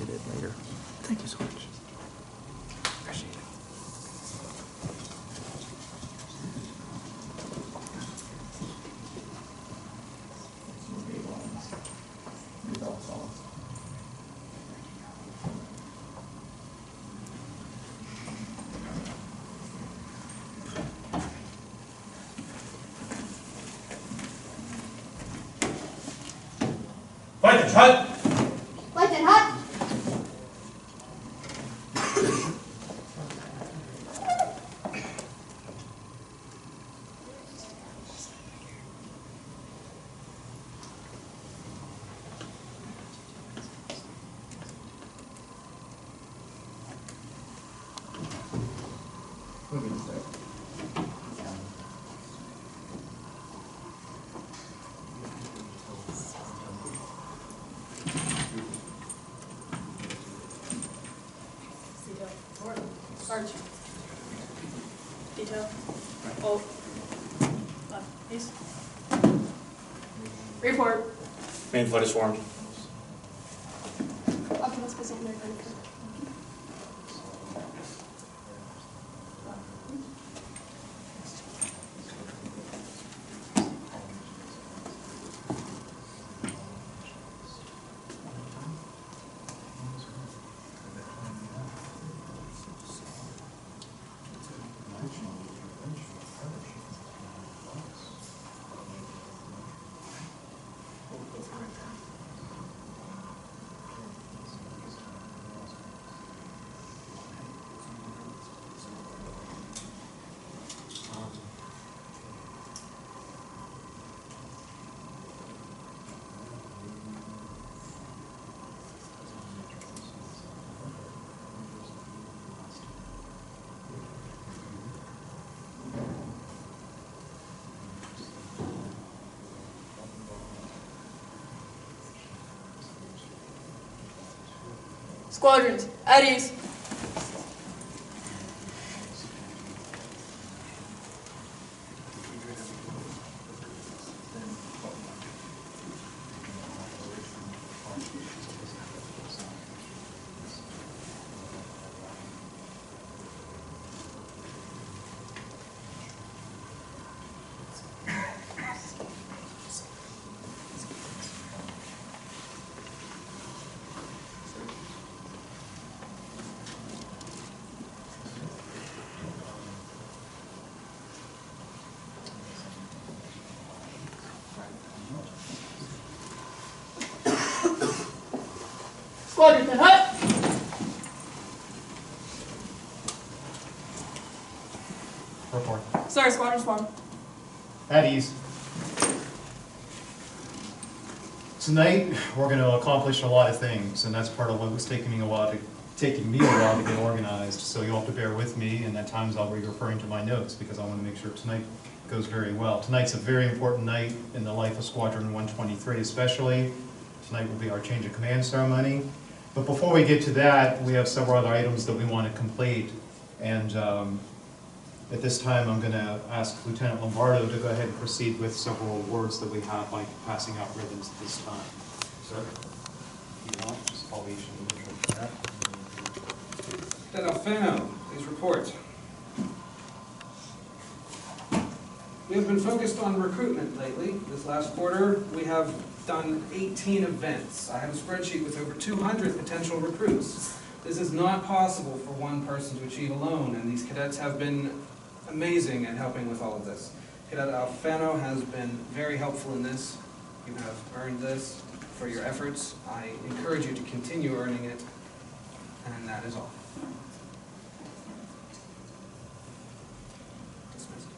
edit it later. Thank you so much. Appreciate it. Fight the hut! Fight the hut! Arch. Detail. Oh. East. Report. Main flood is formed. Optimus position there. Squadrons, at ease. Squadron to hut. Report. Sorry, squadron's formed. At ease. Tonight, we're going to accomplish a lot of things, and that's part of what was taking me a while to get organized. So you'll have to bear with me, and at times I'll be referring to my notes because I want to make sure tonight goes very well. Tonight's a very important night in the life of Squadron 123, especially. Tonight will be our change of command ceremony. But before we get to that, we have several other items that we want to complete. And at this time, I'm going to ask Lieutenant Lombardo to go ahead and proceed with several awards that we have by passing out ribbons at this time. Sir, if you want, just call each individual for that. Cadet Alfano, please report. We have been focused on recruitment lately. This last quarter, we have done 18 events. I have a spreadsheet with over 200 potential recruits. This is not possible for one person to achieve alone, and these cadets have been amazing at helping with all of this. Cadet Alfano has been very helpful in this. You have earned this for your efforts. I encourage you to continue earning it, and that is all. Dismissed.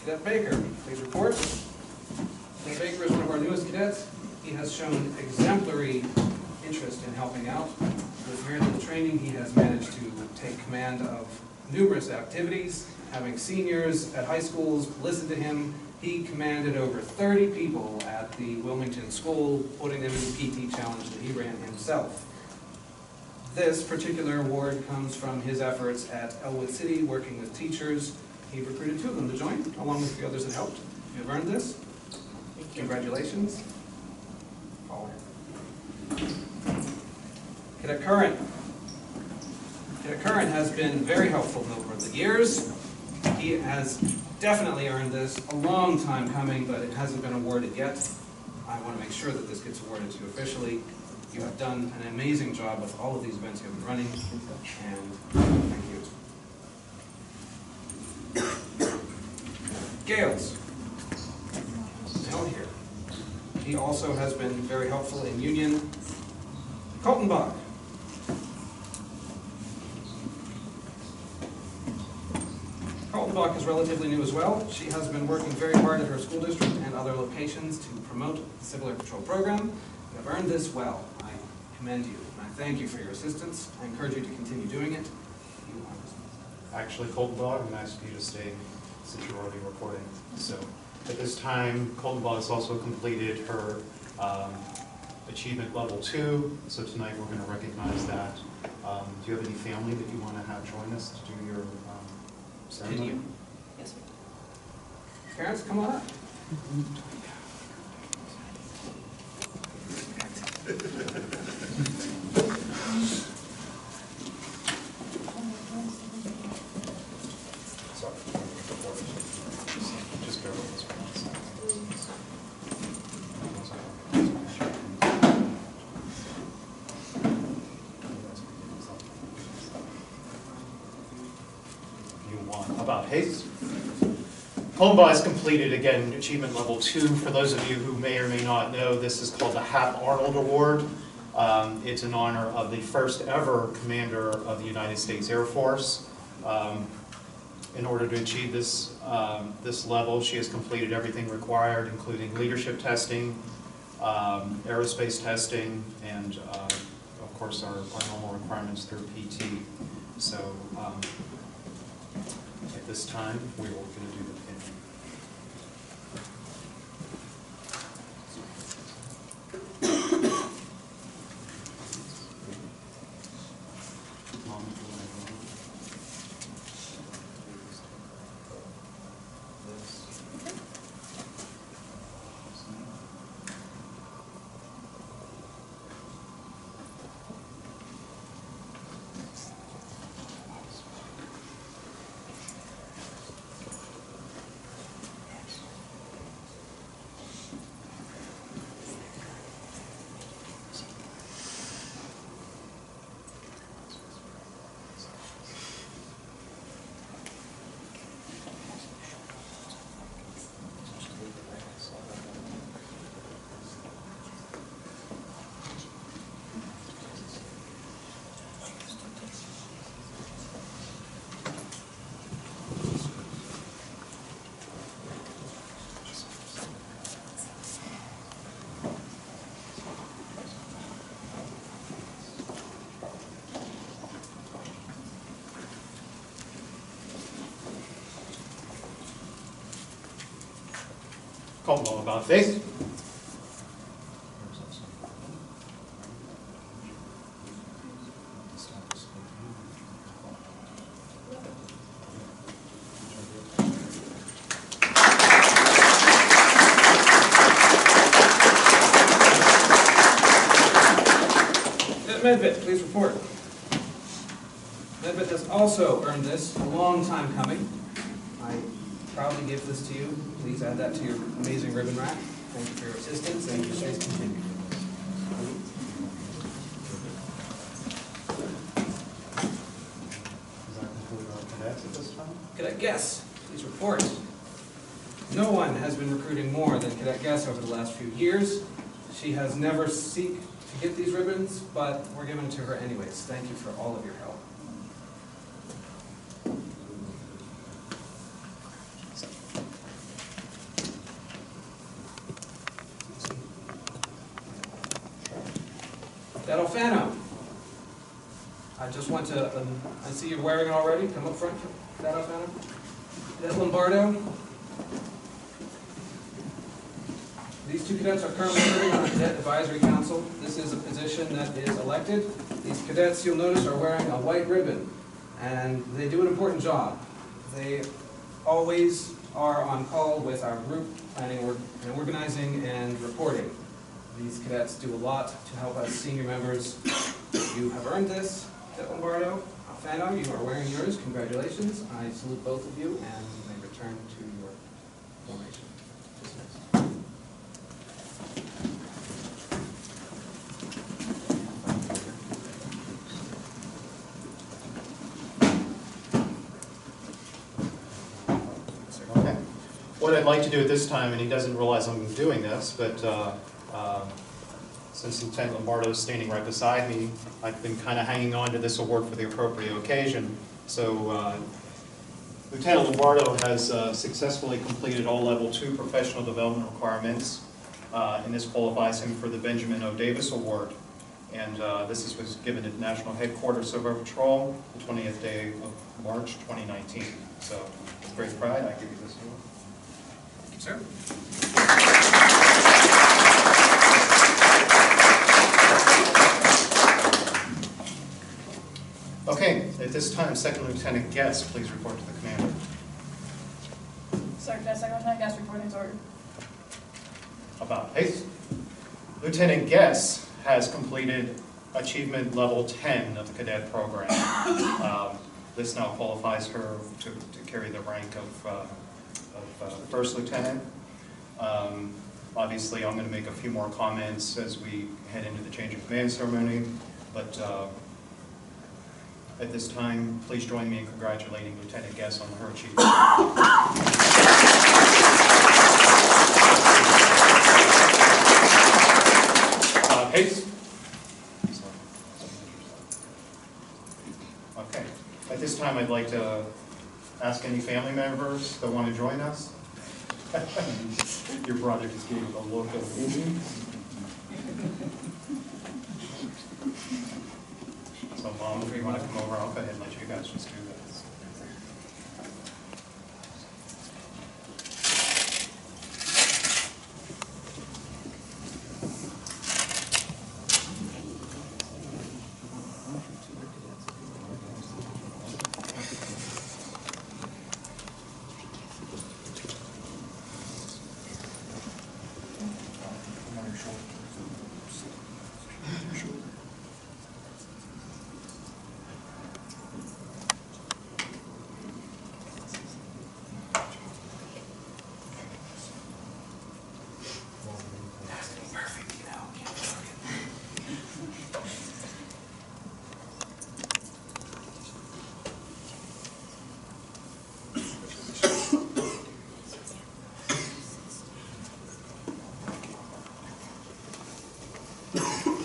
Cadet Baker, please report. Cadet Baker is one of our newest cadets. He has shown exemplary interest in helping out. With very little training, he has managed to take command of numerous activities. Having seniors at high schools listen to him, he commanded over 30 people at the Wilmington school, putting them in the PT challenge that he ran himself. This particular award comes from his efforts at Elwood City, working with teachers. He recruited 2 of them to join, along with the others that helped. You have earned this. Congratulations. Paul. Cadet Curran. Cadet Curran has been very helpful over the years. He has definitely earned this, a long time coming, but it hasn't been awarded yet. I want to make sure that this gets awarded to you officially. You have done an amazing job with all of these events you have been running, and thank you. Gales. Down here. He also has been very helpful in Union. Kaltenbach. Kaltenbach is relatively new as well. She has been working very hard at her school district and other locations to promote the Civil Air Patrol program. You have earned this well. I commend you, and I thank you for your assistance. I encourage you to continue doing it. Actually, Kaltenbach, I'm asking you to stay since you're already reporting. So at this time, Kaltenbach has also completed her achievement level 2. So tonight we're going to recognize that. Do you have any family that you want to have join us to do your ceremony? Yes, we Parents, come on up. Sorry. Just bear with us for 1 second. You want about Hayes? Kaltenbach has completed, again, achievement level 2. For those of you who may or may not know, this is called the Hap Arnold Award. It's in honor of the first ever commander of the United States Air Force. In order to achieve this, this level, she has completed everything required, including leadership testing, aerospace testing, and of course our normal requirements through PT. So at this time, we are going to do the pin. Kaltenbach about face. Medved, please report. Medved has also earned this, a long time coming. I proudly give this to you. Please add that to your amazing ribbon rack. Thank you for your assistance, and please continue. Does that conclude our cadets at this time? Cadet Guess, please report. No one has been recruiting more than Cadet Guess over the last few years. She has never seek to get these ribbons, but we're giving it to her anyways. Thank you for all of your help. Cadet Alfano, I just want to, I see you're wearing it already. Come up front, Cadet Alfano. Cadet Lombardo. These two cadets are currently serving on the Cadet Advisory Council. This is a position that is elected. These cadets, you'll notice, are wearing a white ribbon, and they do an important job. They always are on call with our group, planning and organizing and reporting. These cadets do a lot to help us senior members. You have earned this, Cadet Lombardo. Fano, you are wearing yours. Congratulations. I salute both of you, and you may return to your formation. Dismissed. Okay. What I'd like to do at this time, and he doesn't realize I'm doing this, but since Lieutenant Lombardo is standing right beside me, I've been kind of hanging on to this award for the appropriate occasion. So Lieutenant Lombardo has successfully completed all Level 2 professional development requirements, and this qualifies him for the Benjamin O. Davis Award. And this was given at National Headquarters of our patrol, the 20th day of March 2019. So with great pride, I give you this award. Thank you, sir. Okay, at this time, Second Lieutenant Guest, please report to the commander. Second Lieutenant Guest reporting to order. About pace. Lieutenant Guest has completed achievement level 10 of the cadet program. This now qualifies her to carry the rank of first lieutenant. Obviously, I'm going to make a few more comments as we head into the change of command ceremony, but at this time, please join me in congratulating Lieutenant Guest on her achievement. Pace. Okay. At this time, I'd like to ask any family members that want to join us. Your brother just gave a look of So, Mom, if you want to come over, I'll go ahead and let you guys just do this.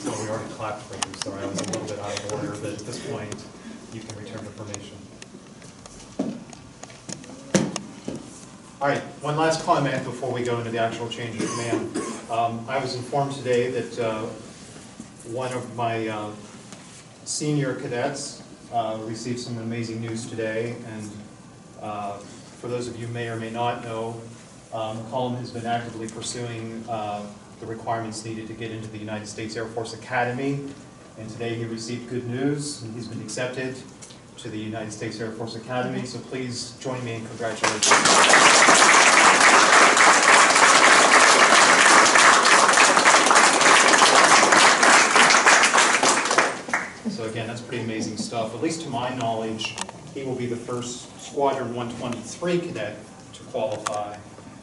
We already clapped for you, so I was a little bit out of order, but at this point, you can return to formation. All right, one last comment before we go into the actual change of command. I was informed today that one of my senior cadets received some amazing news today, and for those of you who may or may not know, McCollum has been actively pursuing the requirements needed to get into the United States Air Force Academy, and today he received good news, and he's been accepted to the United States Air Force Academy, so please join me in congratulations. So again, that's pretty amazing stuff. At least to my knowledge, he will be the first Squadron 123 cadet to qualify.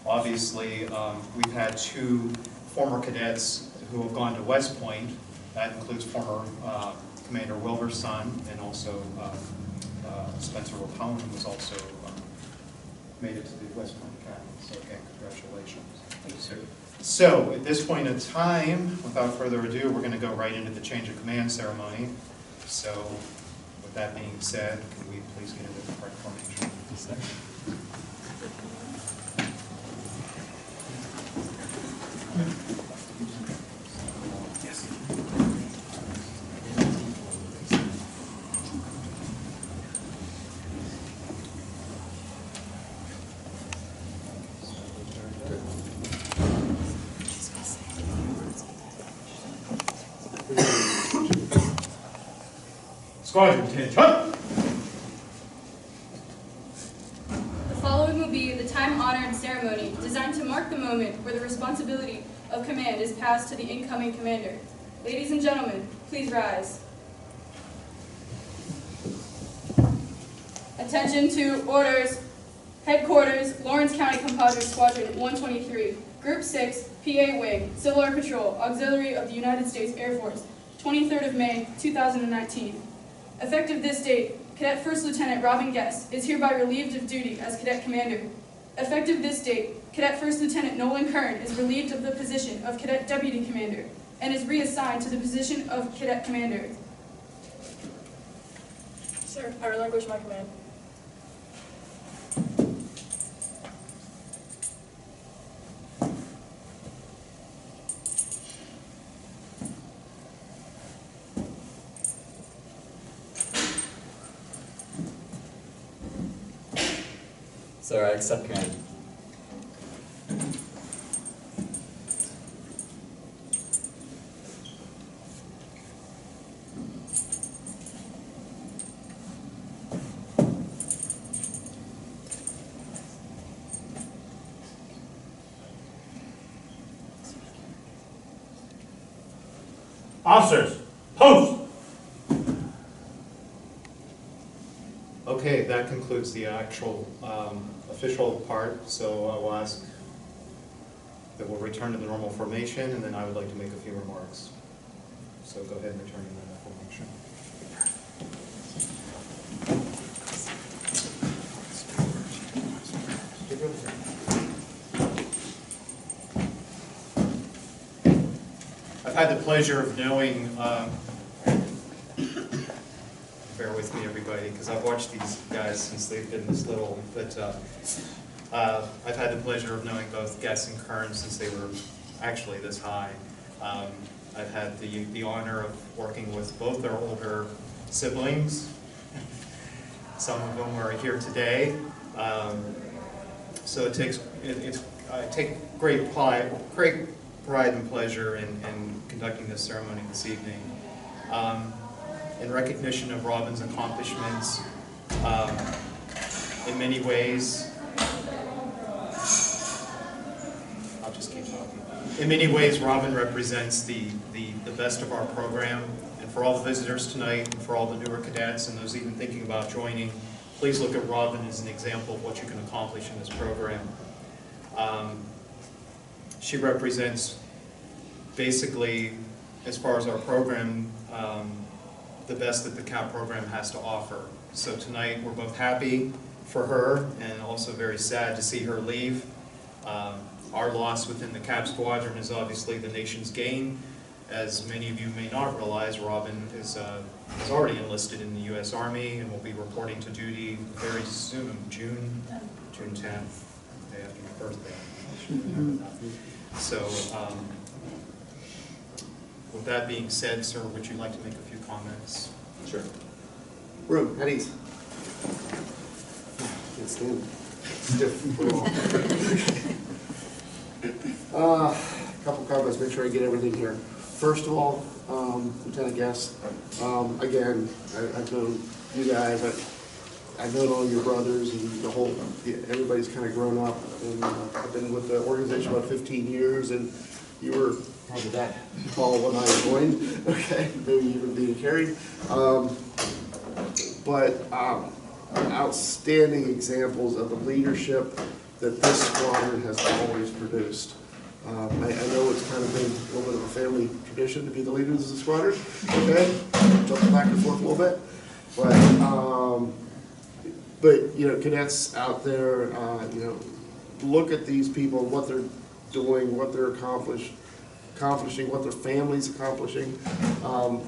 Obviously, we've had two former cadets who have gone to West Point. That includes former Commander Wilbur's son, and also Spencer Rapone, who was also made it to the West Point Academy. So again, congratulations. Thank you, sir. So at this point in time, without further ado, we're going to go right into the change of command ceremony. So with that being said, can we please get into the correct formation? Squadron, attention! The following will be the time-honored ceremony designed to mark the moment where the responsibility of command is passed to the incoming commander. Ladies and gentlemen, please rise. Attention to orders. Headquarters, Lawrence County Compadre Squadron 123, Group 6, PA Wing, Civil Air Patrol, Auxiliary of the United States Air Force, 23rd of May, 2019. Effective this date, Cadet First Lieutenant Robin Guest is hereby relieved of duty as Cadet Commander. Effective this date, Cadet First Lieutenant Nolan Kern is relieved of the position of Cadet Deputy Commander and is reassigned to the position of Cadet Commander. Sir, I relinquish my command. Sir, I accept command. Officers, post! Okay, that concludes the actual official part, so I will ask that we'll return to the normal formation, and then I would like to make a few remarks. So go ahead and return to normal formation. I've had the pleasure of knowing, bear with me everybody, because I've watched these guys since they've been this little, but I've had the pleasure of knowing both Guest and Kern since they were actually this high. I've had the honor of working with both their older siblings. Some of them are here today. So I take great pride and pleasure in conducting this ceremony this evening. In recognition of Robin's accomplishments, in many ways, I'll just keep talking. In many ways, Robin represents the best of our program, and for all the visitors tonight, and for all the newer cadets, and those even thinking about joining, please look at Robin as an example of what you can accomplish in this program. She represents, basically, as far as our program, the best that the CAP program has to offer. So tonight, we're both happy for her and also very sad to see her leave. Our loss within the CAP squadron is obviously the nation's gain. As many of you may not realize, Robin is already enlisted in the U.S. Army and will be reporting to duty very soon, June 10th, the day after my birthday. I should remember that. So, with that being said, sir, would you like to make a few comments? Sure. Room, at ease. Can't stand stiff for all. Couple comments, make sure I get everything here. First of all, Lieutenant Guest, again, I've known you guys, I've known all your brothers and the whole, everybody's kind of grown up, and I've been with the organization about 15 years, and you were probably that tall when I joined, okay, maybe even being carried. But outstanding examples of the leadership that this squadron has always produced. I know it's kind of been a little bit of a family tradition to be the leaders of the squadron, okay? Jump back and forth a little bit. But you know, cadets out there, you know, look at these people, what they're doing, what they're accomplishing, what their family's accomplishing,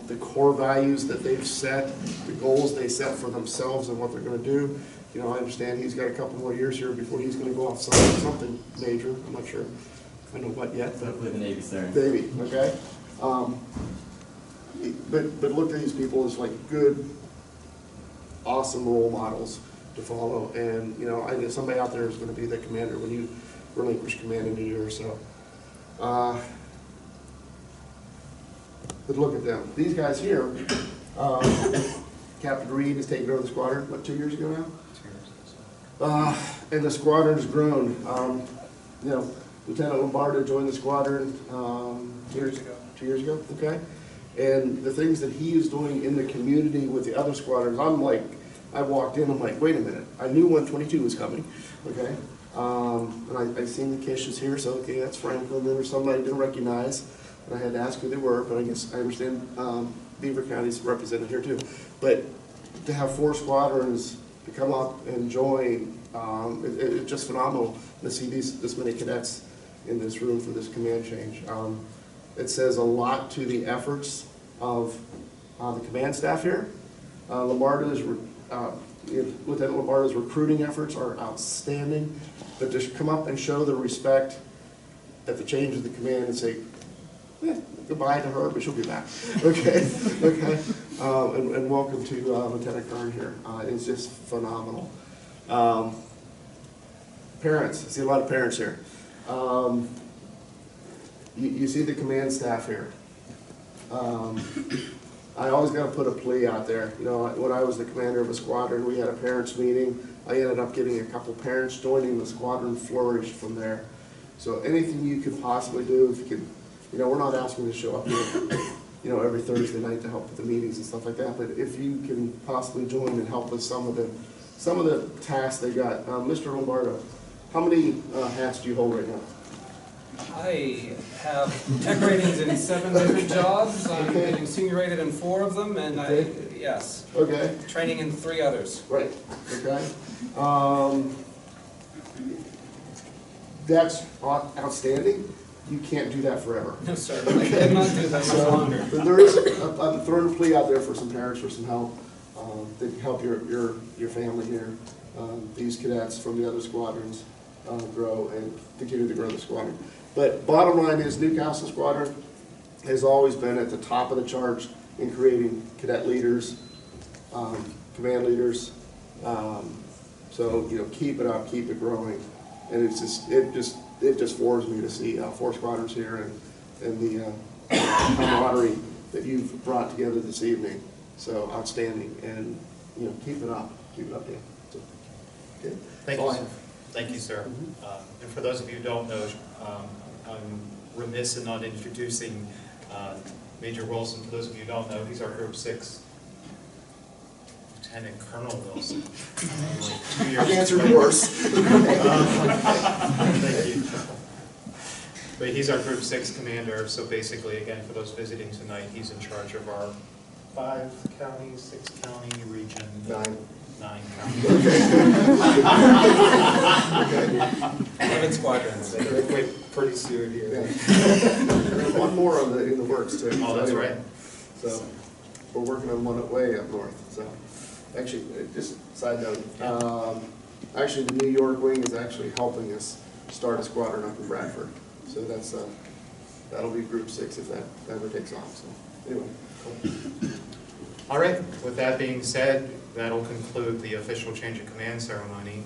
the core values that they've set, the goals they set for themselves and what they're going to do. You know, I understand he's got a couple more years here before he's going to go off something major. I'm not sure. I know what yet, but Hopefully the Navy, sir. Navy, okay. But look at these people as like good, awesome role models to follow. And you know, I know somebody out there is going to be the commander when you relinquish command in a year or so. But look at them. These guys here. Captain Reed has taken over the squadron. What, 2 years ago now? 2 years ago. And the squadron has grown. You know, Lieutenant Lombardo joined the squadron 2 years ago. 2 years ago, okay? And the things that he is doing in the community with the other squadrons, I walked in, I'm like, wait a minute, I knew 122 was coming, okay? And I seen the Kishes here, so okay, that's Franklin, there was somebody I didn't recognize, and I had to ask who they were, but I guess I understand Beaver County's represented here too. But to have 4 squadrons to come up and join, it's just phenomenal to see this many cadets in this room for this command change. It says a lot to the efforts of the command staff here. Lieutenant Lombardo's recruiting efforts are outstanding, but to come up and show the respect at the change of the command and say, goodbye to her, but she'll be back. Okay, okay. And welcome to Lieutenant Kern here. It's just phenomenal. Parents, I see a lot of parents here. You see the command staff here. I always got to put a plea out there. You know, when I was the commander of a squadron, we had a parents meeting. I ended up getting a couple parents joining the squadron, flourished from there. So anything you could possibly do, if you could, you know, we're not asking you to show up here, you know, every Thursday night to help with the meetings and stuff like that. But if you can possibly join and help with some of the tasks they got. Mr. Lombardo, how many hats do you hold right now? I have tech ratings in 7 different jobs. I'm getting senior rated in 4 of them, and yes. Okay. Training in 3 others. Right, okay. That's outstanding. You can't do that forever. No, sir. I cannot do that much longer. There is, I'm throwing a plea out there for some parents for some help, that can help your family here. These cadets from the other squadrons grow and continue to grow the squadron. But bottom line is Newcastle Squadron has always been at the top of the charts in creating cadet leaders, command leaders. So, you know, keep it up, keep it growing. And it just floors me to see 4 squadrons here and the camaraderie that you've brought together this evening. So outstanding, and you know, keep it up, Dan. So, okay. Thank you, sir. Thank you, sir. And for those of you who don't know, I'm remiss in not introducing Major Wilson. For those of you who don't know, he's our Group 6 Lieutenant Colonel Wilson. Like 2 years. I've answered worse. Thank you. But he's our Group 6 commander, so basically, again, for those visiting tonight, he's in charge of our 5 county, 6 county region. 9 counties. 11 squadrons. Wait, pretty soon here. Yeah. There's one more in the works too. Oh, that's right. So we're working on one way up north. So actually, just side note, actually the New York wing is actually helping us start a squadron up in Bradford. So that's that'll be Group 6 if that ever takes off. So anyway. Cool. All right. With that being said, that'll conclude the official change of command ceremony.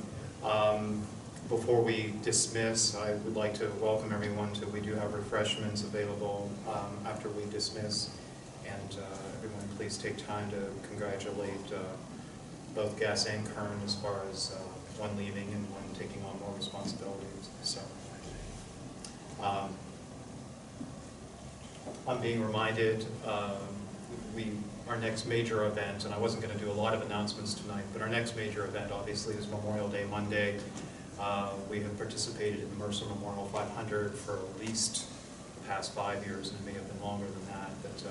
Before we dismiss, I would like to welcome everyone to, we do have refreshments available after we dismiss, and everyone please take time to congratulate both Gas and Kern as far as one leaving and one taking on more responsibilities. So I'm being reminded our next major event, and I wasn't going to do a lot of announcements tonight, but our next major event obviously is Memorial Day Monday. We have participated in the Mercer Memorial 500 for at least the past 5 years, and it may have been longer than that, but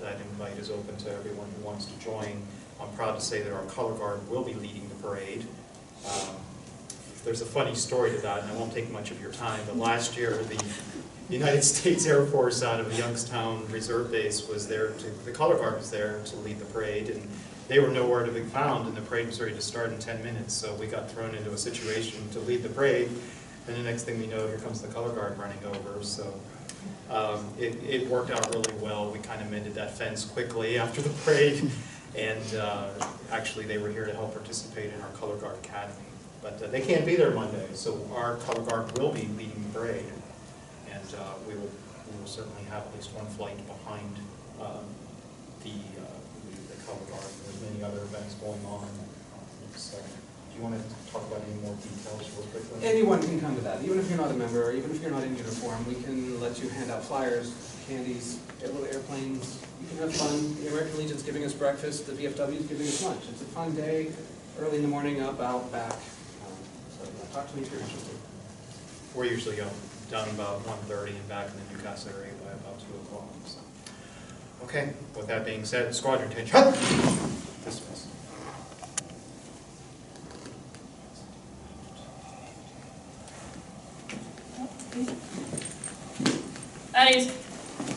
that invite is open to everyone who wants to join. I'm proud to say that our color guard will be leading the parade. There's a funny story to that, and I won't take much of your time, but last year the United States Air Force out of the Youngstown Reserve Base was there, the color guard was there to lead the parade, and they were nowhere to be found, and the parade was ready to start in 10 minutes, so we got thrown into a situation to lead the parade, and the next thing we know, here comes the color guard running over, so it worked out really well. We kind of mended that fence quickly after the parade, and actually they were here to help participate in our color guard academy, but they can't be there Monday, so our color guard will be leading the parade. And we will certainly have at least one flight behind the color guard. There's many other events going on. So you want to talk about any more details real quickly? Anyone can come to that, even if you're not a member, or even if you're not in uniform. We can let you hand out flyers, candies, get little airplanes. You can have fun. The American Legion's giving us breakfast, the VFW is giving us lunch. It's a fun day, early in the morning, up, out, back. So yeah, talk to me if you're interested. We're usually done about 1:30 and back in the Newcastle area by about 2 o'clock. So. Okay, with that being said, squadron attention. Dismiss. At ease.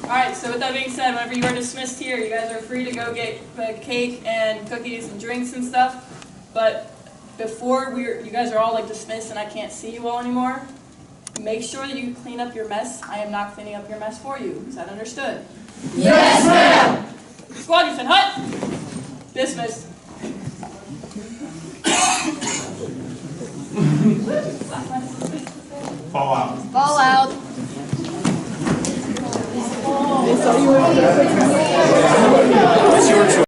Alright, so with that being said, whenever you are dismissed here, you guys are free to go get cake and cookies and drinks and stuff. But before you guys are all like dismissed and I can't see you all anymore, make sure that you clean up your mess. I am not cleaning up your mess for you. Is that understood? Yes, ma'am.